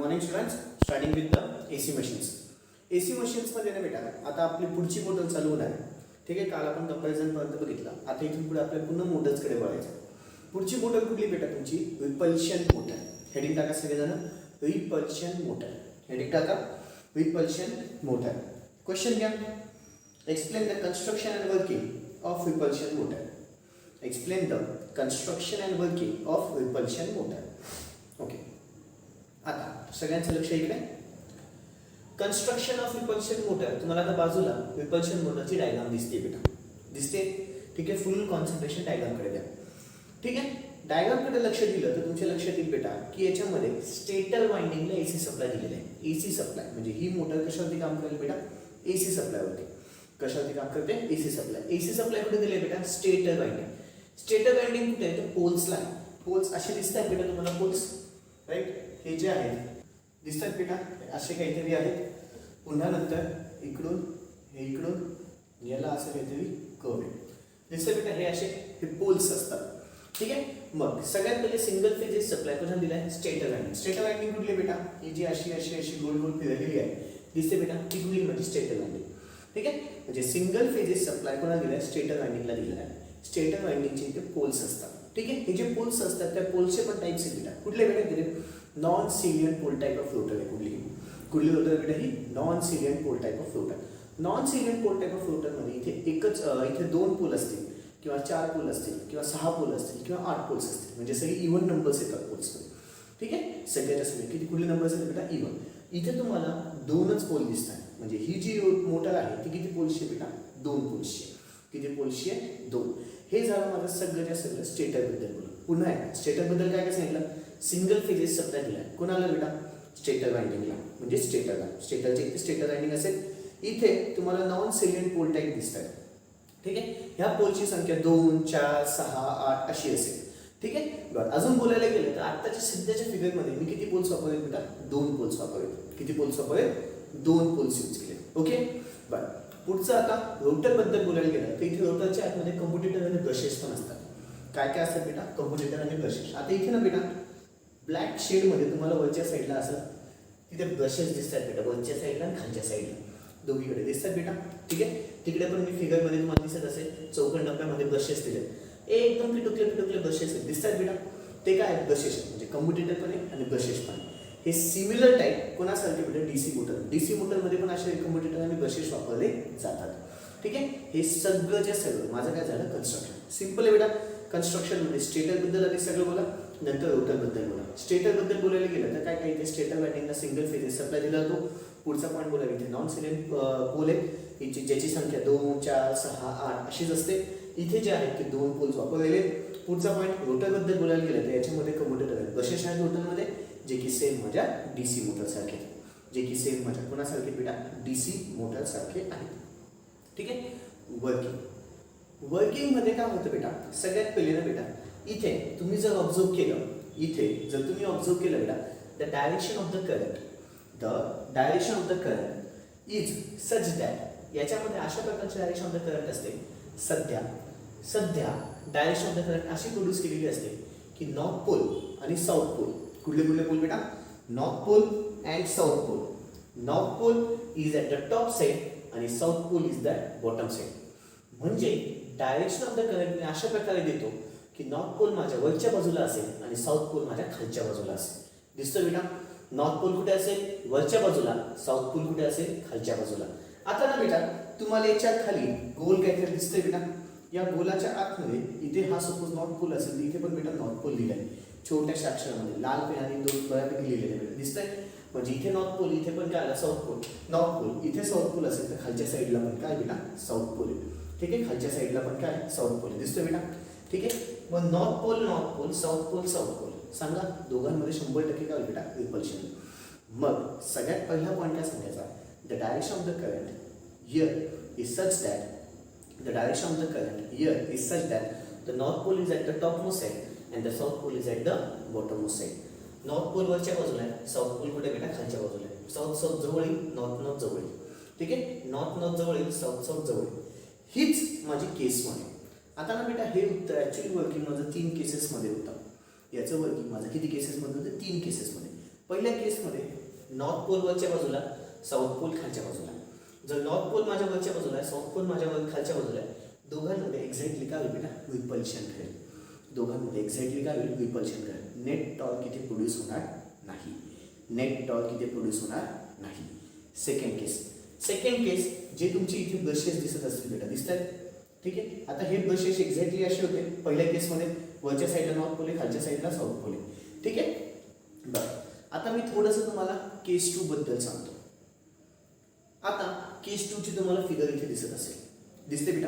Morning students. Starting with the AC machines. AC मशीन्समध्ये ना बेटा आता आपली पुढची मोटर चालू होणार आहे. ठीक आहे, काल आपण कंपॅरिझनपर्यंत बघितलं. आता इथून पुढे आपल्याला पुन्हा मोटर्सकडे वळायचं. पुढची मोटर कुठली बेटा तुमची? Repulsion motor. हेडिंग टाका सगळेजण, रिपल्शन मोटर. हेडिंग टाका रिपल्शन मोटर. क्वेश्चन घ्या. Explain the construction and working of repulsion motor. Explain the construction and working of repulsion motor. Okay, आता सगळ्यांचं लक्ष इकडे. Construction of repulsion motor. तुम्हाला आता बाजूला रिपल्शन मोटरची डायग्राम दिसते बेटा, दिसते. ठीक आहे, फुल कॉन्सन्ट्रेशन डायग्रामकडे द्या. ठीक आहे, डायग्रामकडे लक्ष दिलं तर तुमच्या लक्षात येईल बेटा की याच्यामध्ये स्टेटर वाइंडिंगला एसी सप्लाय दिलेला आहे. एसी सप्लाय म्हणजे ही मोटर कशावरती काम करेल बेटा? एसी सप्लायवरती. कशावरती काम करते? AC supply. एसी सप्लाय कुठे दिले बेटा? Stator winding. स्टेटर वाइंडिंग कुठे आहे? तर पोल्सला. पोल्स असे दिसतात बेटा तुम्हाला, पोल्स राईट. हे जे आहेत दिसतात बेटा असे काहीतरी आहेत. पुन्हा नंतर इकडून हे इकडून याला असं काहीतरी कर्व आहे दिसतं बेटा. हे असे हे पोल्स असतात. ठीक आहे, मग सगळ्यात पहिले सिंगल फेज सप्लाय कोणा दिला आहे? Stator winding. स्टेटर वाइंडिंग कुठली बेटा? ही जी अशी अशी अशी गोल गोल फिरलेली आहे दिसते बेटा, ती कुठली म्हणजे स्टेटर वाइंडिंग. ठीक आहे, म्हणजे सिंगल फेजेस सप्लाय कोणा दिला आहे? स्टेटर वाइंडिंगला दिलेला आहे. स्टेटर वाइंडिंगचे इथे पोल्स असतात. ठीक आहे, हे जे पोल्स असतात त्या पोल्सचे पण टाइप्स आहेत बेटा. कुठले बेटा दिले? Non cilian pole type of floater आहे. कुठली फ्लोटर बेटा? ही non cilian pole type of floater. Non cilian pole type of फ्लोटरमध्ये इथे इथे 2 पोल असतील किंवा 4 पोल असतील किंवा 6 पोल असतील किंवा 8 पोल्स असतील. म्हणजे सगळे इव्हन नंबर्स येतात पोल्समध्ये. ठीक आहे, सगळ्याच्या सगळे किती कुठले नंबर्स आहेत बेटा? इव्हन. इथे तुम्हाला 2च पोल दिसतात. म्हणजे ही जी मोटर आहे ती किती पोल्सची बेटा? 2 पोल्सची. किती पोल्सची आहे? 2. हे झालं माझं सगळ्याच्या सगळं स्टेटरबद्दल बोलू. पुन्हा एकदा स्टेटरबद्दल काय काय सांगितलं? सिंगल फेजेस सप्लाय दिला. कोणाला बेटा? स्टेटर वाइंडिंगला. म्हणजे स्टेटरला. स्टेटरचे इथे स्टेटर वाइंडिंग असेल. इथे तुम्हाला नॉन सिलियन पोल टाईप दिसतात. ठीक आहे, ह्या पोलची संख्या 2, 4, 6, 8 अशी असेल. ठीक आहे, बरं. अजून बोलायला गेलं तर आत्ताच्या सध्याच्या फिगरमध्ये मी किती पोल्स वापरेल बेटा? 2 पोल्स वापरेल. किती पोल्स वापरेल? 2 पोल्स यूज केले. ओके, बरं. पुढचं आता रोटरबद्दल बोलायला गेलं तर इथे रोटरच्या आतमध्ये कम्प्युटेटर आणि ब्रशेस पण असतात. काय काय असतात बेटा? कम्प्युटेटर आणि ब्रशेस. आता इथे ना बेटा ब्लॅक शेडमध्ये तुम्हाला वरच्या साईडला असं तिथे ब्रशेस दिसतात बेटा, वरच्या साईडला आणि खालच्या साईडला दोघीकडे दिसतात बेटा. ठीक आहे, तिकडे पण मी फिगरमध्ये तुम्हाला दिसत असेल चौकन डब्यामध्ये ब्रशेस दिले. एकदम पिटुकले ब्रशेस दिसतात बेटा. ते काय आहेत? ब्रशेस म्हणजे कम्प्युटेटर पण आहे आणि ब्रशेस पण आहे. हे सिमिलर टाईप कोणासारखे बेटा? DC motor. डीसी मोटरमध्ये पण असे कम्प्युटेटर आणि ब्रशेस वापरले जातात. ठीक आहे, हे सगळं सगळं माझं काय झालं? कन्स्ट्रक्शन. सिम्पल आहे बेटा. कन्स्ट्रक्शनमध्ये स्टेटरबद्दल आधी सगळं बोला, नंतर रोटरबद्दल बोला. स्टेटरबद्दल बोलायला गेलं तर काय काय? इथे स्टेटर वाइंडिंगला सिंगल फेजेस सप्लाय दिला जातो. पुढचा पॉईंट बोलायला इथे नॉन सिलियन पोल आहे ज्याची संख्या 2, 4, 6, 8 अशीच असते. इथे जे आहेत ते 2 पोल्स वापरलेले. पुढचा पॉईंट रोटरबद्दल बोलायला गेलं तर याच्यामध्ये कम्प्युटेटर आहेत, ब्रशेस आहेत रोटरमध्ये, जे की सेम माझ्या डीसी मोटरसारखे, जे की सेम माझ्या कोणासारखे बेटा? डीसी मोटरसारखे आहेत. ठीक आहे, वर्किंगमध्ये काय होतं बेटा? सगळ्यात पहिले ना बेटा इथे तुम्ही जर ऑब्झर्व केलं, बेटा the direction of the current is such that. याच्यामध्ये अशा प्रकारचे डायरेक्शन ऑफ द करंट असते. सध्या डायरेक्शन ऑफ द करंट अशी प्रोड्यूस केलेली असते की नॉर्थ पोल आणि साऊथ पोल. कुठले पोल बेटा? North pole and south pole. North pole is at the top side आणि south pole is the bottom side. म्हणजे डायरेक्शन ऑफ द करंट मी अशा प्रकारे देतो की नॉर्थ पोल माझ्या वरच्या बाजूला असेल आणि साऊथ पोल माझ्या खालच्या बाजूला असेल. दिसतो बेटा? नॉर्थ पोल कुठे असेल? वरच्या बाजूला. साऊथ पोल कुठे असेल? खालच्या बाजूला. आता ना बेटा तुम्हाला याच्या खाली गोल काहीतरी दिसतंय बेटा. या गोलाच्या आतमध्ये इथे हा सपोज नॉर्थ पोल असेल तर इथे पण बेटा नॉर्थ पोल लिहिलाय छोट्याशा अक्षरामध्ये लाल पेनाने 2 बऱ्यापैकी लिहिलेले बेटा दिसतंय. म्हणजे इथे नॉर्थ पोल, इथे पण काय आला? South pole. नॉर्थ पोल इथे साऊथ पोल असेल तर खालच्या साईडला पण काय बेटा? साऊथ पोल आहे. ठीक आहे, खालच्या साईडला पण काय? साऊथ पोल दिसतोय बेटा. ठीक आहे, मग नॉर्थ पोल, साऊथ पोल सांगा दोघांमध्ये 100% काय बेटा? रिपल्शन. मग सगळ्यात पहिला पॉईंट काय सांगायचा? The direction of the current here is such that the north pole is at the top most side and the south pole is at the bottom most side. North pole वरच्या बाजूला आहे, south pole कुठे बेटा? खालच्या बाजूला आहे. South जवळ येईल, नॉर्थ जवळ येईल. ठीक आहे, नॉर्थ जवळ येईल, साऊथ जवळ येईल. हीच माझी केसमध्ये. आता ना बेटा हे उत्तर ॲक्च्युली वर्किंग माझं 3 केसेसमध्ये होतं. याचं वर्किंग माझं किती केसेसमध्ये होतं? 3 केसेसमध्ये. पहिल्या केसमध्ये नॉर्थ पोल वरच्या बाजूला, साऊथ पोल खालच्या बाजूला. जर नॉर्थ पोल माझ्या वरच्या बाजूला आहे, साऊथ पोल माझ्या खालच्या बाजूला आहे, दोघांमध्ये एक्झॅक्टली काय होईल बेटा, रिपल्शन घडेल. दोघांमध्ये एक्झॅक्टली काय होईल, रिपल्शन घडेल. नेट टॉर्क इथे प्रोड्यूस होणार नाही. नेट टॉर्क इथे प्रोड्यूस होणार नाही. सेकंड केस जे तुमची इथे ब्रशेस दिसत असतील बेटा, दिसतात, ठीक आहे. आता हे ब्रशेस एक्झॅक्टली असे होते. पहिल्या केसमध्ये वरच्या साईडला नॉर्थ पोल आहे, खालच्या साईडला साऊथ पोल आहे, ठीक आहे. बरं, आता मी थोडंसं तुम्हाला केस 2 बद्दल सांगतो. आता केस 2 ची तुम्हाला फिगर इथे दिसत असेल, दिसते बेटा.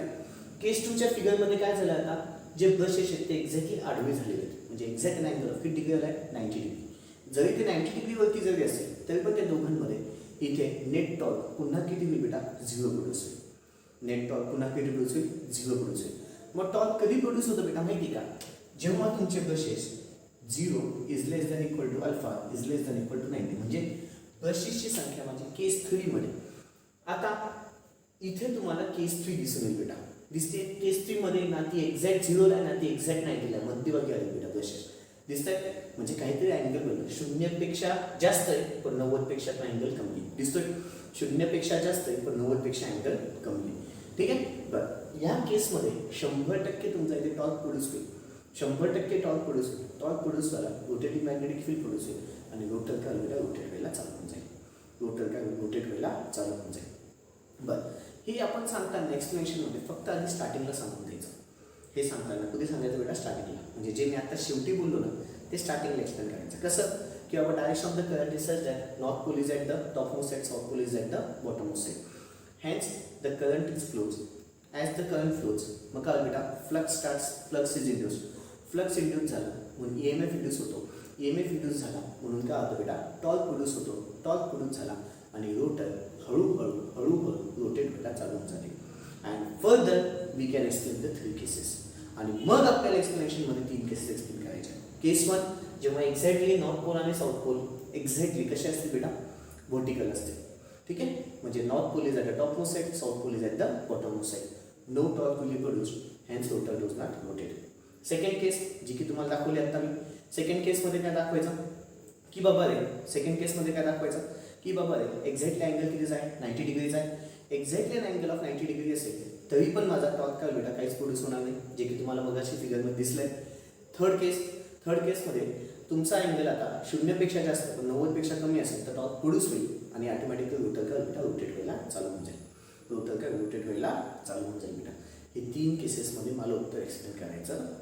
केस 2 च्या फिगरमध्ये काय झालं, आता जे ब्रशेस आहेत ते एक्झॅक्टली आडवे झालेले आहेत, म्हणजे एक्झॅक्ट अँगल ऑफ किती डिग्री आला आहे, 90 डिग्री. जरी ते 90 डिग्रीवरती जरी असेल तरी पण त्या दोघांमध्ये इथे नेट टॉर्क पुन्हा किती होईल बेटा, 0 प्रोड्यूस होईल. नेट टॉर्क पुन्हा किती प्रोड्यूस होईल, 0 प्रोड्यूस होईल. मग टॉर्क कधी प्रोड्यूस होतं बेटा माहिती का, जेव्हा तुमचे brushes 0 is less than equal to alpha is less than equal to 90, म्हणजे ब्रशेसची संख्या म्हणजे केस 3 मध्ये. आता इथे तुम्हाला केस 3 दिसून येईल बेटा, दिसते. केस 3 मध्ये ना ती एक्झॅक्ट 0 ला ना ती एक्झॅक्ट 90 ला मध्यभागी आली बेटा ब्रशेस, दिसतात. म्हणजे काहीतरी अँगल बनलं, 0 पेक्षा जास्त आहे पण 90 पेक्षा अँगल कमी आहे, दिसतोय. 0 पेक्षा जास्त आहे पण 90 पेक्षा अँगल कमी आहे, ठीक आहे. बरं, या केसमध्ये 100% तुमचा इथे टॉर्क प्रोड्यूस होईल. 100% टॉर्क प्रोड्यूस होईल. टॉर्क प्रोड्यूस झाला, रोटेटिंग मॅग्नेटिक फील्ड प्रोड्यूस होईल आणि रोटर काय होईल, रोटेट व्हायला चालू होऊन जाईल. रोटर काय रोटेट व्हायला चालू होऊन जाईल. बरं, हे आपण सांगताना एक्सप्लेनेशनमध्ये फक्त आधी स्टार्टिंगला सांगून द्यायचं. हे सांगताना कधी सांगायचं बेटा, स्टार्टिंगला. म्हणजे जे मी आता शेवटी बोललो ना ते स्टार्टिंगला एक्सप्लेन करायचं. कसं की बाबा direction of the current is such that north pole is at the top most side, south pole is at the bottom most side. Hence the current is flows. As the current flows मग काय बेटा, flux is induce. Flux induce झाला म्हणून EMF induce होतो. EMF induce झाला म्हणून काय होतं बेटा, टॉर्क प्रोड्यूस होतो. टॉर्क प्रोड्यूस झाला आणि रोटर हळूहळू रोटेट व्हायला चालू होऊन जाते. And further we can explain the 3 cases. आणि मग आपल्याला एक्सप्लेनेशनमध्ये 3 केसेस एक्सप्लेन करायच्या. केस 1 जेव्हा एक्झॅक्टली नॉर्थ पोल आणि साऊथ पोल एक्झॅक्टली कसे असते बेटा, व्हर्टिकल असते, ठीक आहे. म्हणजे north pole is at the top most side, south pole is at the bottom most side. No torque will be produced, hence rotor does not rotate. Second case जी की तुम्हाला दाखवली आता मी. सेकंड केसमध्ये काय दाखवायचं की बाबा रे, सेकंड केसमध्ये काय दाखवायचं की बाबा रे एक्झॅक्टली अँगल कितीचा आहे, 90 डिग्रीचा आहे. एक्झॅक्टली अँगल ऑफ 90 डिग्री असेल तरी पण माझा टॉर्क काय बेटा काहीच प्रोड्यूस होणार नाही, जे की तुम्हाला मगाशी फिगरमध्ये दिसलंय. थर्ड केसमध्ये तुमचा अँगल आता 0 पेक्षा जास्त पण 90 पेक्षा कमी असेल तर टॉर्क प्रोड्यूस होईल आणि ऑटोमॅटिकली रोटर काय बेटा रोटेट व्हायला चालू होऊन जाईल. रोटर काय रोटेट व्हायला चालू होऊन जाईल बेटा. हे 3 केसेसमध्ये मला उत्तर एक्सप्लेन करायचं आहे.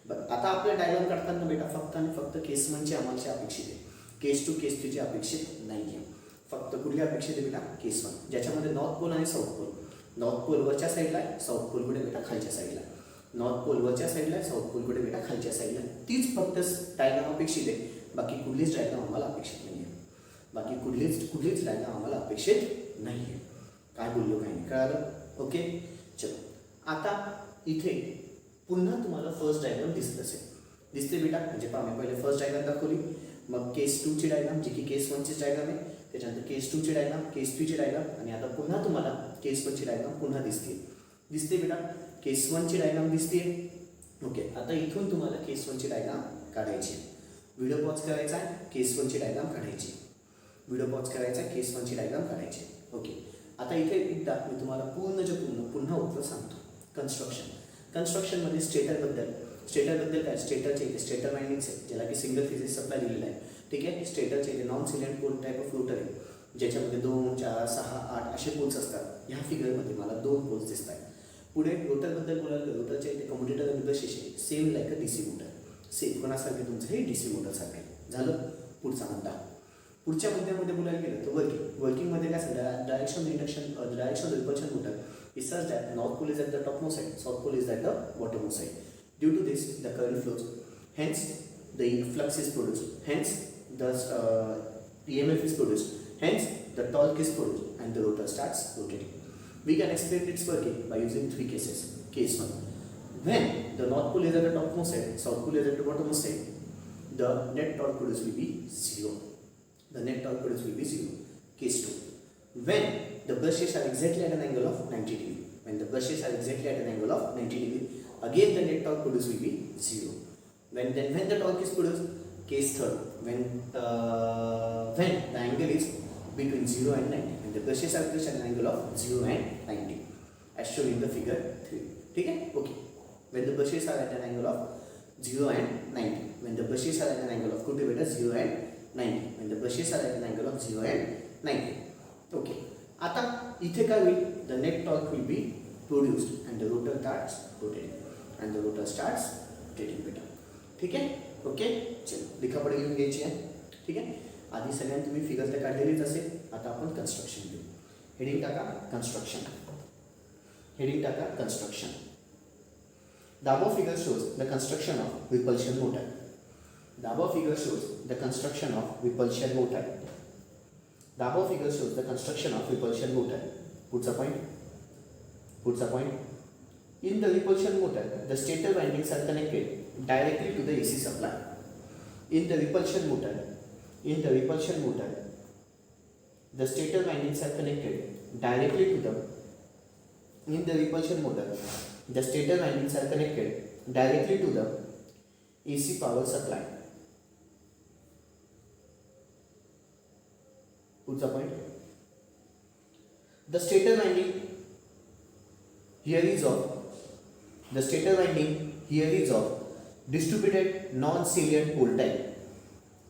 बरं, आता आपल्या डायग्राम काढताना बेटा फक्त आणि फक्त केस 1ची आम्हाला अपेक्षित आहे. केस 2 केस 3ची अपेक्षित नाही आहे. फक्त कुठली अपेक्षित आहे बेटा, केस 1 ज्याच्यामध्ये नॉर्थ पोल आणि साऊथ पोल. नॉर्थ पोल वरच्या साईडला आहे, साऊथ पोल कुठे बेटा खालच्या साईडला. नॉर्थ पोल वरच्या साईडला आहे, साऊथ पोल कुठे बेटा खालच्या साईडला. तीच फक्त डायग्राम अपेक्षित आहे, बाकी कुठलीच डायग्राम आम्हाला अपेक्षित नाही आहे. बाकी कुठलीच डायग्राम आम्हाला अपेक्षित नाही आहे. काय बोललो काही नाही, कळालं? ओके, चलो. आता इथे पुन्हा तुम्हाला फर्स्ट डायग्राम दिसत असेल, दिसते बेटा. म्हणजे आम्ही पहिले फर्स्ट डायग्राम दाखवली, मग केस 2ची डायग्राम जी की केस 1ची डायग्राम आहे, त्याच्यानंतर केस 2ची डायग्राम, केस 3ची डायग्राम आणि आता पुन्हा तुम्हाला केस 1ची डायग्राम पुन्हा दिसते बेटा. केस 1ची डायग्राम दिसते. ओके, आता इथून तुम्हाला केस 1ची डायग्राम काढायची. व्हिडिओ पॉज करायचा आहे, केस 1ची डायग्राम काढायची. व्हिडिओ पॉज करायचा आहे, केस 1ची डायग्राम काढायची. ओके, आता इथे एकदा मी तुम्हाला पुन्हा उत्तर सांगतो. कन्स्ट्रक्शनमध्ये स्टेटरबद्दल काय, स्टेटरचे इथे स्टेटर वाइंडिंग्स आहे ज्याला की सिंगल फेजेस सप्लाय दिलेला आहे, ठीक आहे. स्टेटरचे इथे non salient pole type of rotor आहे ज्याच्यामध्ये 2, 4, 6, 8 असे पोल्स असतात. ह्या फिगरमध्ये मला 2 पोल्स दिसत आहेत. पुढे रोटरबद्दल बोलायला गेलो, रोटरच्या इथे कम्युटेटर आणि ब्रशेस आहे, same like a DC motor. Same कोणासारखे तुमचं हे DC मोटरसारखे झालं. पुढचा मुद्दा, पुढच्या मुद्द्यामध्ये बोलायला गेलं तर वर्किंगमध्ये काय सांगा, direction repulsion motor is such that north pole is at the topmost side, south pole is at the bottommost side. Due to this, the current flows. Hence, the flux is produced. Hence, the EMF is produced. Hence, the torque is produced, and the rotor starts rotating. We can explain its working by using 3 cases. Case 1: when the north pole is at the topmost side, south pole is at the bottommost side, the net torque produced will be 0. The net torque produced will be 0. Case 2: when the brushes are exactly at an angle of 90 degree. When the brushes are exactly at an angle of 90 degree, again the net torque produced will be 0. When the torque is produced, Case third, when the angle is between 0 and 90, when the brushes are placed at an angle of 0 and 90, as shown in the figure 3. ठीक है? Okay. When the brushes are at an angle of 0 and 90, when the brushes are at an angle of, could be better, 0 and 90, when the brushes are at an angle of 0 and 90. Okay. आता इथे काय होईल? The net torque will be produced and the rotor starts rotating बेटा. ठीक आहे? Okay. चलो लिखापड घेऊन घ्यायची आहे. ठीक आहे? आधी सगळ्यांनी तुम्ही फिगर तर काढलेलीच असेल. आता आपण कन्स्ट्रक्शन घेऊ. हेडिंग टाका कन्स्ट्रक्शन. हेडिंग टाका construction. The above figure shows the construction of repulsion motor. The above figure shows the construction of repulsion motor. The above figure shows the construction of repulsion motor. Puts a point. In the repulsion motor, the stator windings are connected directly to the AC supply. In the repulsion motor, the stator windings are connected directly to the. In the repulsion motor, the stator windings are connected directly to the AC power supply. Puts a point. The stator winding here is of distributed non-salient pole type.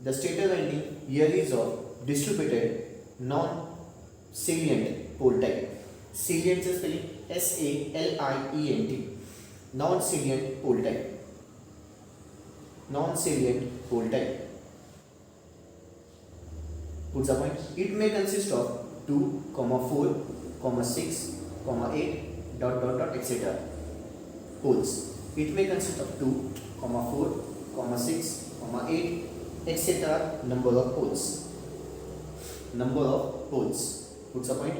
The stator winding here is of distributed non-salient pole type. Salient is spelling SALIENT. Non-salient pole type. Puts a point. It may consist of 2, 4, 6, 8, ... etc. poles. It may consist of 2, 4, 6, 8, etc. number of poles. Puts a point.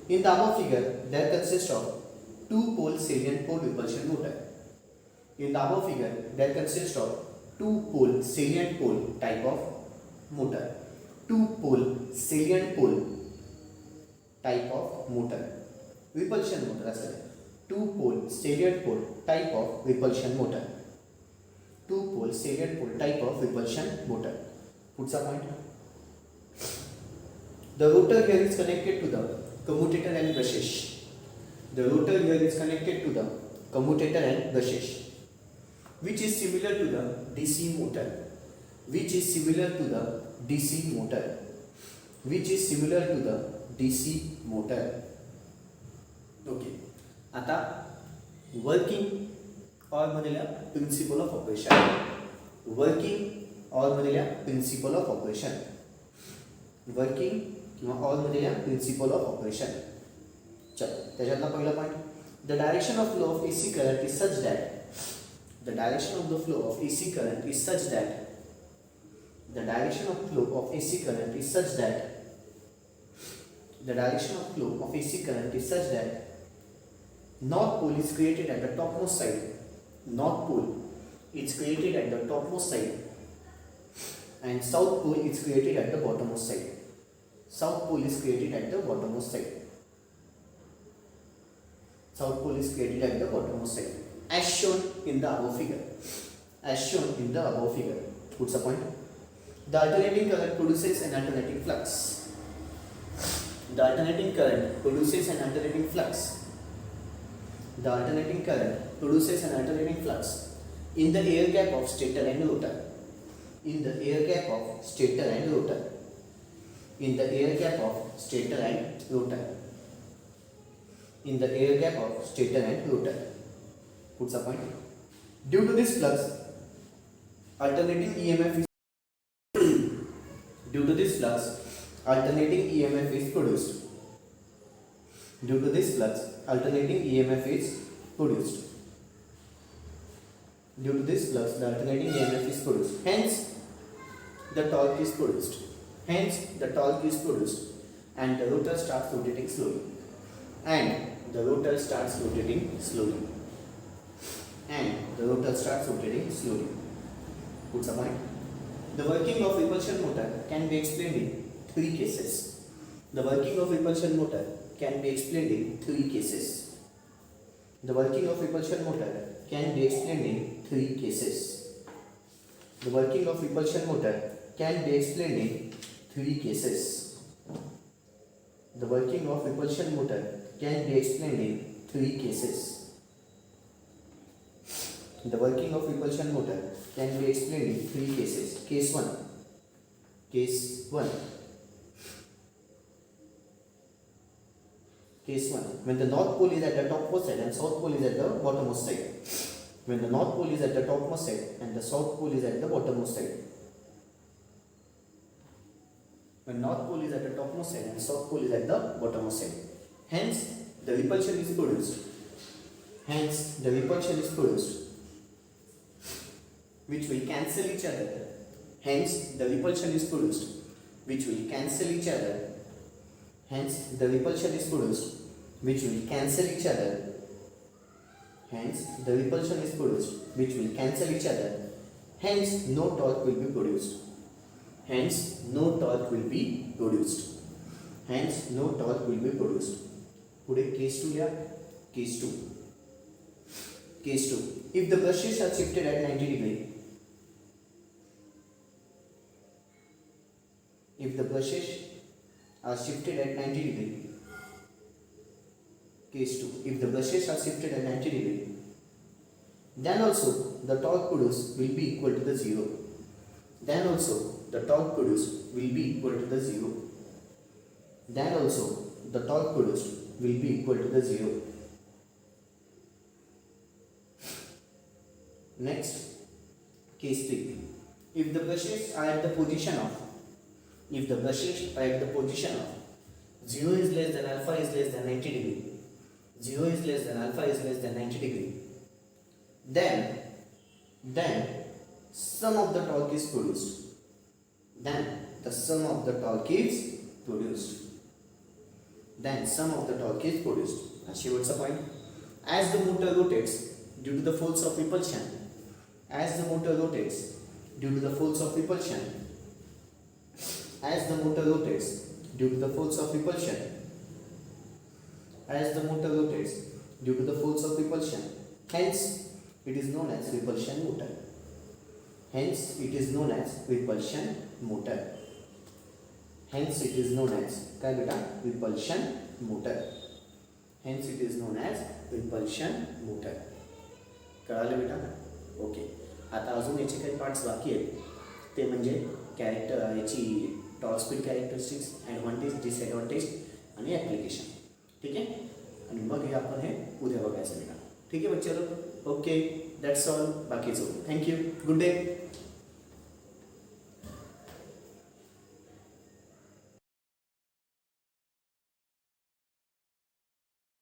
In the above figure, there consists of 2-pole salient pole repulsion motor. In the above figure, there consists of 2-pole salient pole type of motor. 2-pole salient pole type of motor. Repulsion motor as well. 2-pole salient pole type of repulsion motor. 2-pole salient pole type of repulsion motor. Puts a point. The rotor here is connected to the commutator and brushes. The rotor here is connected to the commutator and brushes, which is similar to the DC motor. Okay. आता working और मधल्या principle of operation. चलो त्याच्यातला पहिला point. The direction of flow of AC current is such that the direction of flow of AC current is such that north pole is created at the topmost side. And south pole is created at the bottommost side. As shown in the above figure. Puts a point. The alternating current produces an alternating flux. The alternating current produces an alternating flux in the air gap of stator and rotor. In the air gap of stator and rotor. Puts a point. Due to this flux, alternating EMF is produced. Hence, the torque is produced. And the rotor starts rotating slowly. Puts a point. The working of repulsion motor can be explained in three cases. The working of repulsion motor can be explained in three cases. The working of repulsion motor can be explained in three cases. The working of repulsion motor can be explained in three cases. The working of repulsion motor can be explained in three cases. Case 1. Case 1. Case 1. When the north pole is at the topmost side and south pole is at the bottommost side. When the north pole is at the topmost side and the south pole is at the bottommost side. When north pole is at the topmost side and south pole is at the bottommost side. Hence, the repulsion is produced. Hence, the repulsion is produced, which will cancel each other. Hence, the repulsion is produced, which will cancel each other. Hence, the repulsion is produced, which will cancel each other. Hence, the repulsion is produced, which will cancel each other. Hence, no torque will be produced. Hence, no torque will be produced. Hence, no torque will be produced. पुढे case 2 लिहा. Case 2. Case 2. If the brushes are shifted at 90 degree. If the brushes are shifted at 90 degree. Case 2. If the brushes are shifted at 90 degree, then also the torque produced will be equal to the 0. Then also the torque produced will be equal to the 0. Then also the torque produced will be equal to the 0. Next, case 3. If the brushes are at the position of 0 is less than alpha is less than 90 degree, 0 is less than alpha is less than 90 degree, then sum of the torque is produced. Then the sum of the torque is produced. Then sum of the torque is produced. And शेवटचा point. As the motor rotates due to the force of repulsion, as the motor rotates due to the force of repulsion, as the motor rotates due to the force of repulsion, as the motor rotates due to the force of repulsion, hence it is known as repulsion motor. Hence it is known as repulsion motor. Hence it is known as काय बेटा repulsion motor. Hence it is known as repulsion motor. कळालं बेटा? Okay. आता अजून याचे काही parts बाकी आहेत ते म्हणजे कॅरेक्टर याची torque speed characteristics, advantage, disadvantage आणि ॲप्लिकेशन. ठीक आहे. आणि मग हे आपण हे उद्या बघायचं बेटा. ठीक आहे बच्चे लोग. Okay, that's all. बाकीचं थँक्यू. Good day.